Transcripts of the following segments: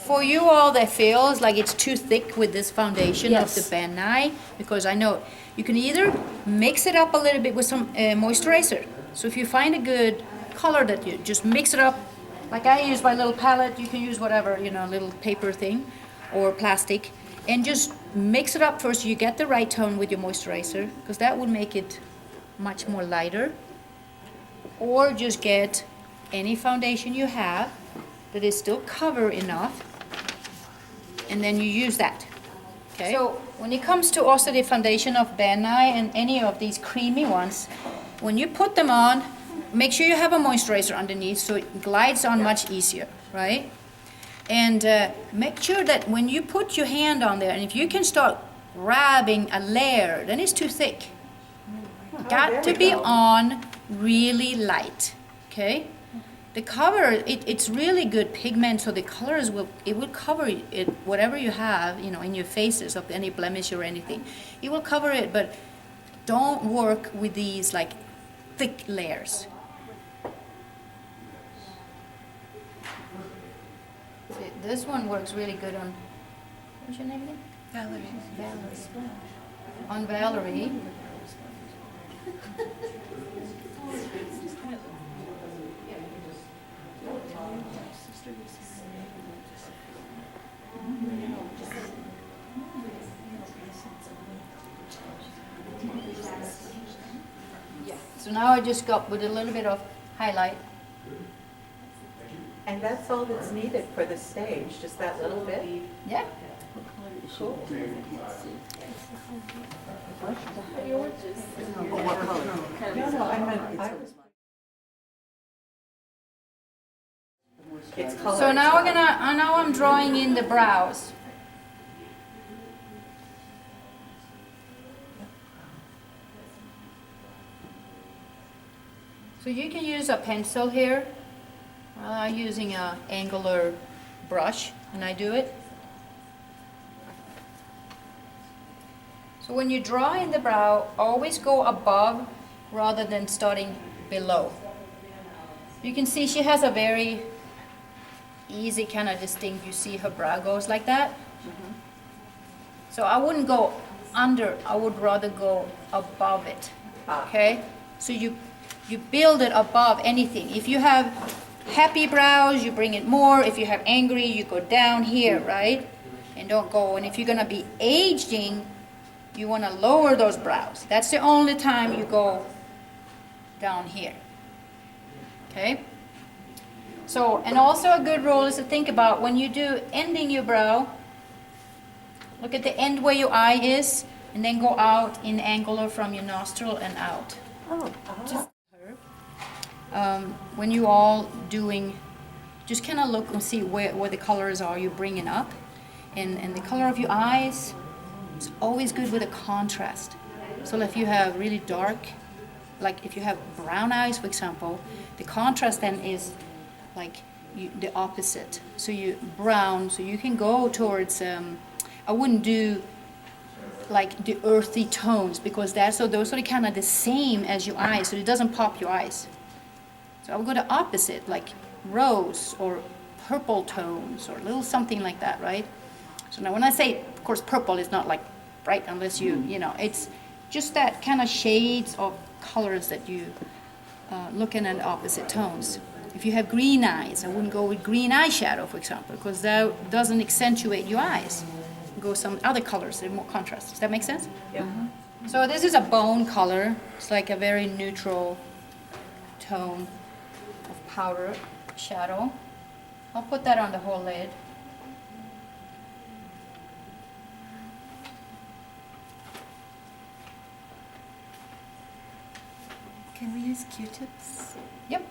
For you all that feels like it's too thick with this foundation of the Yes. Van Nuys, because I know you can either mix it up a little bit with some moisturizer. So if you find a good color that you just mix it up, like I use my little palette, you can use whatever, you know, little paper thing or plastic, and just mix it up first so you get the right tone with your moisturizer, because that will make it much more lighter. Or just get any foundation you have that is still cover enough, and then you use that. Okay. So when it comes to also the foundation of Van Nuys and any of these creamy ones, when you put them on, make sure you have a moisturizer underneath so it glides on much easier, right? And make sure that when you put your hand on there, and if you can start grabbing a layer, then it's too thick. Got to be on really light, okay? The cover, it's really good pigment, so the colors will cover it, whatever you have, you know, in your faces of any blemish or anything. It will cover it, but don't work with these like thick layers. See, this one works really good on, what's your name again? Valerie. Valerie. On Valerie. Yeah. So now I just got with a little bit of highlight. And that's all that's needed for the stage, just that little bit? Yeah. Cool. No, I meant, it's colored. So now I'm drawing in the brows. So you can use a pencil here. Well, I'm using an angular brush and I do it. So when you draw in the brow, always go above rather than starting below. You can see she has a very easy kind of distinct, you see her brow goes like that. So I wouldn't go under, I would rather go above it, okay? So you build it above anything. If you have happy brows, you bring it more. If you have angry, you go down here, right? And don't go, and if you're gonna be aging, you wanna lower those brows. That's the only time you go down here, okay? So, and also a good rule is to think about when you do ending your brow, look at the end where your eye is, and then go out in angular from your nostril and out. Oh, Just when you all doing, just kind of look and see where the colors are you're bringing up. And the color of your eyes is always good with a contrast. So if you have really dark, like if you have brown eyes, for example, the contrast then is like the opposite. So you brown, so you can go towards, I wouldn't do like the earthy tones because those are kind of the same as your eyes, so it doesn't pop your eyes. So I would go the opposite, like rose or purple tones or a little something like that, right? So now when I say, of course, purple is not like bright unless you know, it's just that kind of shades of colors that you looking at opposite tones. If you have green eyes, I wouldn't go with green eyeshadow, for example, because that doesn't accentuate your eyes. Go some other colors that are more contrast. Does that make sense? Yeah. So this is a bone color. It's like a very neutral tone of powder shadow. I'll put that on the whole lid. can we use Q-tips? Yep.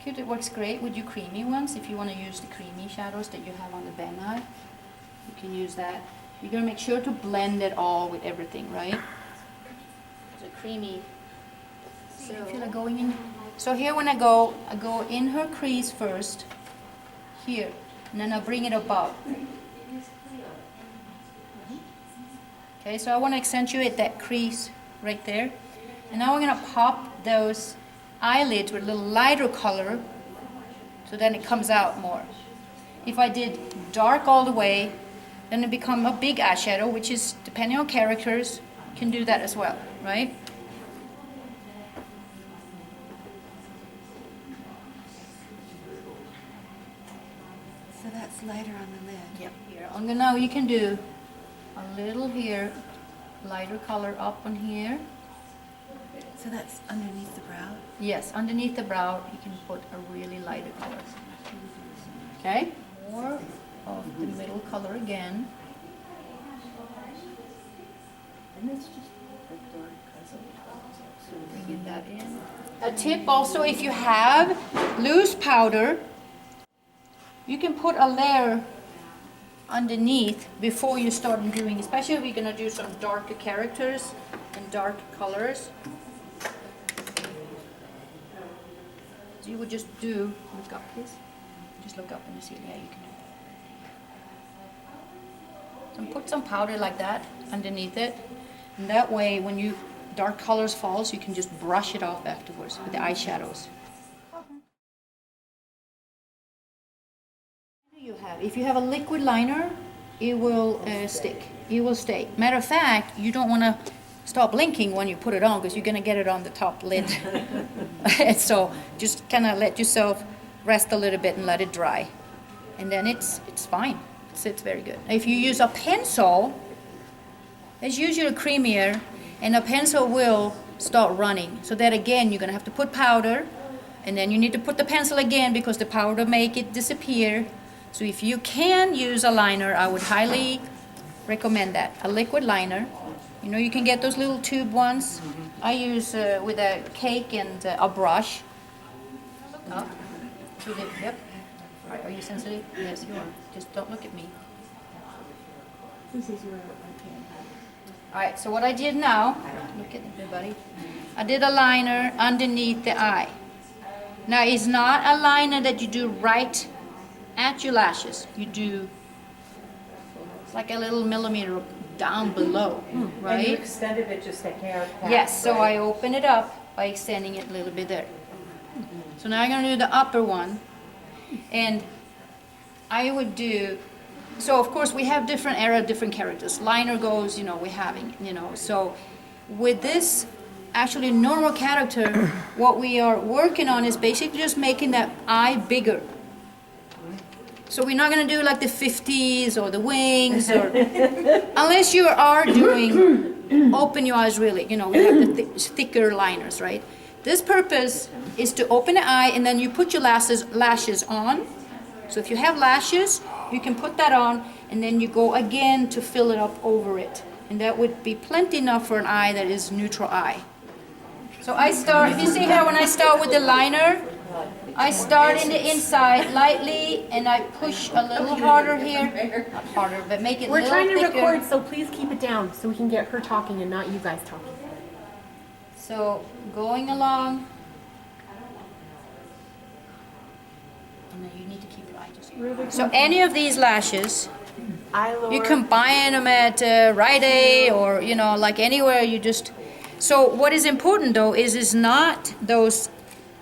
Q-tip works great with your creamy ones. If you want to use the creamy shadows that you have on the Van Nuys, you can use that. You're going to make sure to blend it all with everything, right? The creamy. So you feel like going in. So here when I go in her crease first, here, and then I bring it above. Okay, so I want to accentuate that crease right there. And now we're going to pop those eyelids with a little lighter color So then it comes out more. If I did dark all the way, then it become a big eyeshadow, which is, depending on characters, you can do that as well, right? So that's lighter on the lid. Yep. Here, now you can do a little here, lighter color up on here. So that's underneath the brow? Yes, underneath the brow, you can put a really lighter color. Okay? More of the middle color again. And it's just dark Bringing that in. A tip also, if you have loose powder, you can put a layer underneath before you start doing, especially if you're going to do some darker characters and dark colors. So you would just do, look up please, just look up and you see, yeah, you can do it. So put some powder like that underneath it, and that way when you dark colors falls, you can just brush it off afterwards with the eyeshadows. If you have a liquid liner, it will stick. It will stay. Matter of fact, you don't want to stop blinking when you put it on because you're going to get it on the top lid. So just kind of let yourself rest a little bit and let it dry. And then it's fine. It sits very good. If you use a pencil, it's usually creamier, and a pencil will start running. So that again, you're going to have to put powder, and then you need to put the pencil again because the powder make it disappear. So if you can use a liner, I would highly recommend that. A liquid liner. You know, you can get those little tube ones. I use with a cake and a brush. Look up. Yep. Are you sensitive? Yes, you are. Just don't look at me. This is where I can. All right, so what I did now, look at everybody. I did a liner underneath the eye. Now, it's not a liner that you do right at your lashes. You do like a little millimeter down below, right? And you extended it just a hair past, Yes, so right? I open it up by extending it a little bit there. So now I'm going to do the upper one. And I would do, so of course we have different era, different characters. Liner goes, you know, we're having, you know. So with this actually normal character, what we are working on is basically just making that eye bigger. So we're not going to do like the 50s or the wings, or unless you are doing open your eyes really, you know, we have the thicker liners, right? This purpose is to open the eye and then you put your lashes on. So if you have lashes, you can put that on and then you go again to fill it up over it. And that would be plenty enough for an eye that is neutral eye. So I start, if you see here when I start with the liner, I start in the inside lightly and I push a little harder here. Not harder, but make it a We're little trying to thicker. record, so please keep it down so we can get her talking and not you guys talking. So going along. And then you need to keep your eye just here. So any of these lashes, Eye lower. you can buy them at Rite Aid or, you know, like anywhere you just. So what is important though is not those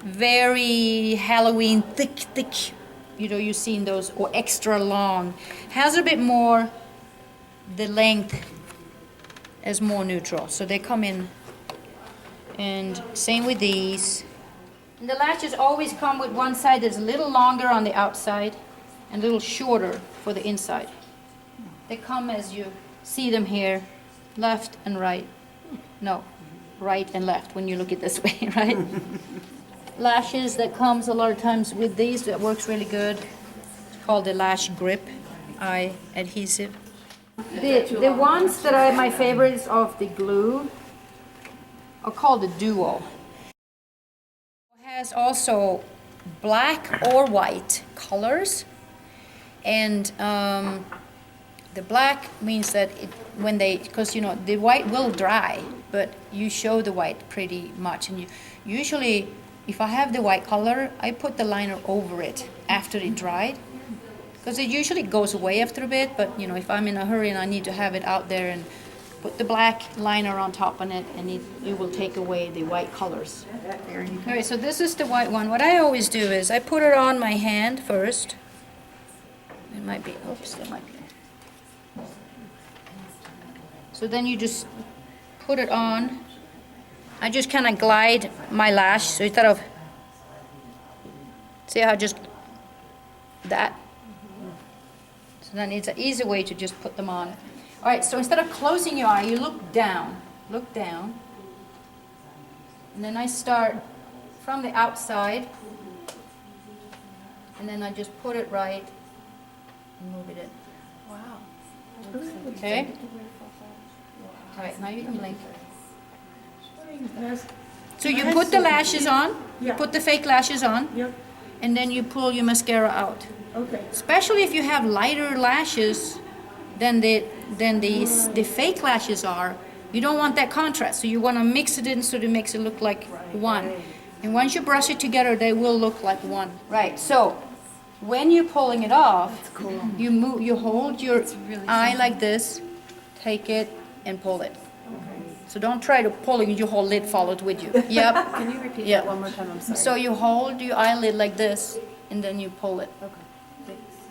very Halloween thick, you know, you've seen those, or extra long. Has a bit more, the length is more neutral. So they come in, and same with these. And the lashes always come with one side that's a little longer on the outside and a little shorter for the inside. They come as you see them here, left and right. No, right and left when you look at this way, right? Lashes that comes a lot of times with these, that works really good. It's called the lash grip eye adhesive. The ones that are my favorites of the glue are called the Duo. It has also black or white colors, and the black means that when they, because you know the white will dry, but you show the white pretty much, and you usually, if I have the white color, I put the liner over it after it dried, because it usually goes away after a bit. But you know, if I'm in a hurry and I need to have it out there and put the black liner on top of it, and it will take away the white colors. There you All right, so this is the white one. What I always do is I put it on my hand first. It might be, oops, it might be. So then you just put it on. I just kind of glide my lash, so instead of, see how just that? So then it's an easy way to just put them on. All right, so instead of closing your eye, you look down, and then I start from the outside, and then I just put it right and move it in. Wow. Okay? All right, now you can blink. So you put the lashes on, you put the fake lashes on, and then you pull your mascara out. Okay. Especially if you have lighter lashes than the fake lashes are, you don't want that contrast. So you want to mix it in so it makes it look like one. And once you brush it together, they will look like one. Right. So when you're pulling it off, you hold your eye like this, take it and pull it. So don't try to pull it, your whole lid followed with you. Yep. Can you repeat Yep. that one more time? I'm sorry. So you hold your eyelid like this, and then you pull it. Okay.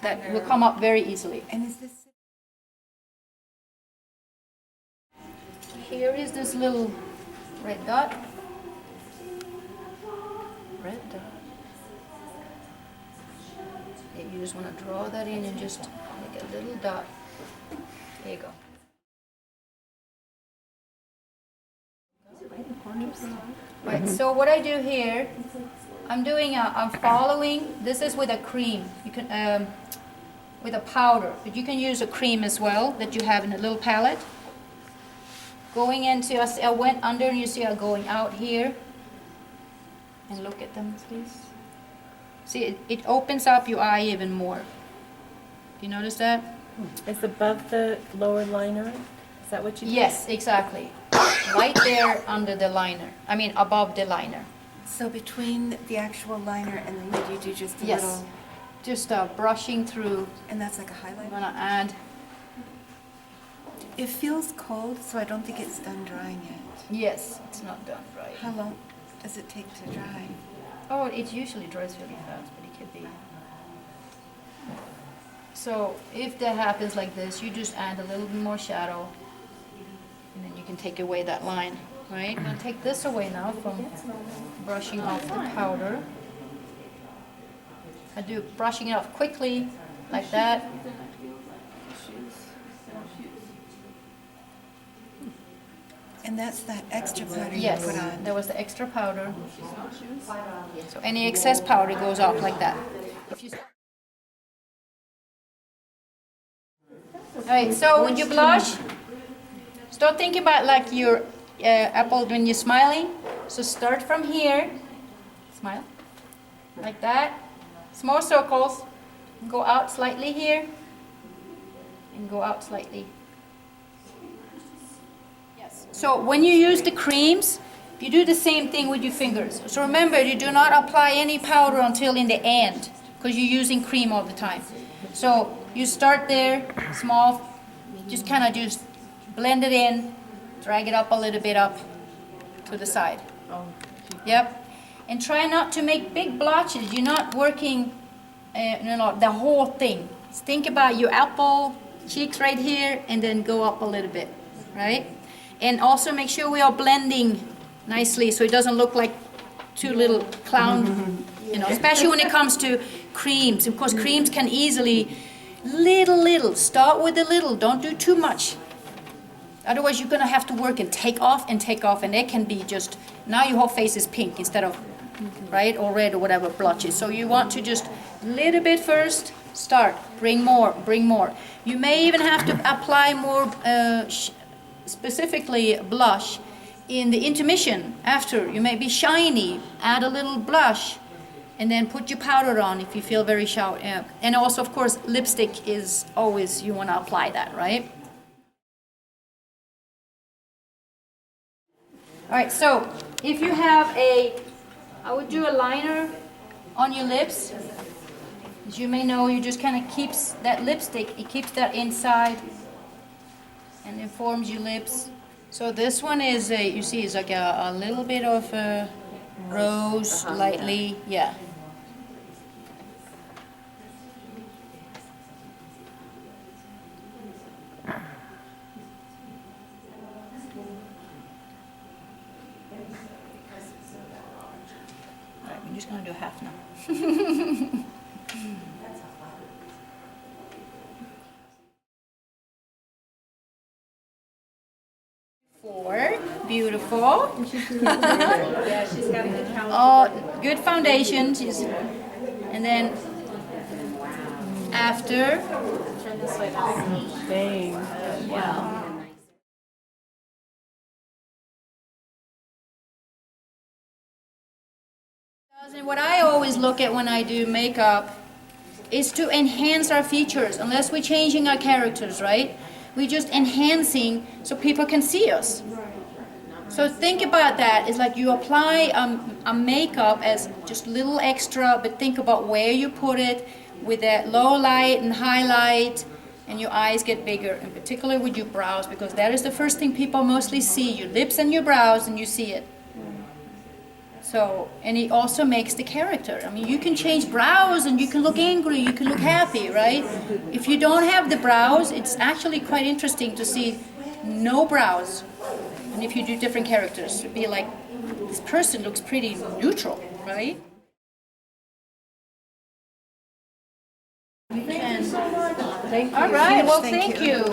That will come up very easily. And is this? Here is this little red dot. Red dot. Okay, you just want to draw that in and just make a little dot. There you go. Right, so what I do here, I'm following, this is with a cream. You can, with a powder, but you can use a cream as well that you have in a little palette. Going into, I went under and you see I'm going out here. And look at them, please. See, it opens up your eye even more. Do you notice that? It's above the lower liner. Is that what you did? Yes, exactly. Right there under the liner. I mean, above the liner. So between the actual liner and the lid, you do just a Yes. little, Just brushing through. and that's like a highlight? I'm gonna add. It feels cold, so I don't think it's done drying yet. Yes, it's not done right. How long does it take to dry? Oh, it usually dries really fast, but it could be. So if that happens like this, you just add a little bit more shadow, and then you can take away that line, right? I'm gonna take this away now from brushing off the powder. I do brushing it off quickly, like that. And that's that extra powder you Yes, put on. there was the extra powder. So any excess powder goes off like that. If you All right, so when you blush, start thinking about like your apple when you're smiling. So start from here, smile, like that. Small circles, go out slightly here, and go out slightly. Yes. So when you use the creams, you do the same thing with your fingers. So remember, you do not apply any powder until in the end, because you're using cream all the time. So you start there, small, just kind of just blend it in, drag it up a little bit up to the side. Yep. And try not to make big blotches. You're not working the whole thing. Just think about your apple cheeks right here and then go up a little bit, right? And also make sure we are blending nicely so it doesn't look like two little clown, especially when it comes to creams. Of course, creams can easily, little, start with a little, don't do too much. Otherwise, you're gonna have to work and take off, and it can be just, now your whole face is pink instead of, right, or red or whatever blotches. So you want to just, little bit first, start, bring more. You may even have to apply more, specifically blush, in the intermission after. You may be shiny, add a little blush, and then put your powder on if you feel very shy. And also, of course, lipstick is always, you want to apply that, right? All right, so if you have I would do a liner on your lips. As you may know, you just kind of keeps that lipstick, it keeps that inside. and it forms your lips. So this one is, you see, it's like a little bit of rose, lightly, yeah. All right, we're just gonna do half now. Four, beautiful. Yeah, she's got a good calendar. Oh, good foundation. And then after, Turn this way now. Dang. wow. And what I always look at when I do makeup is to enhance our features. Unless we're changing our characters, right? We're just enhancing so people can see us. So think about that. It's like you apply a makeup as just little extra, but think about where you put it with that low light and highlight, and your eyes get bigger, and particularly with your brows, because that is the first thing people mostly see, your lips and your brows, and you see it. So, and it also makes the character. I mean, you can change brows and you can look angry, you can look happy, right? If you don't have the brows, it's actually quite interesting to see no brows. And if you do different characters, it'd be like, this person looks pretty neutral, right? Thank you. All right, well, thank you.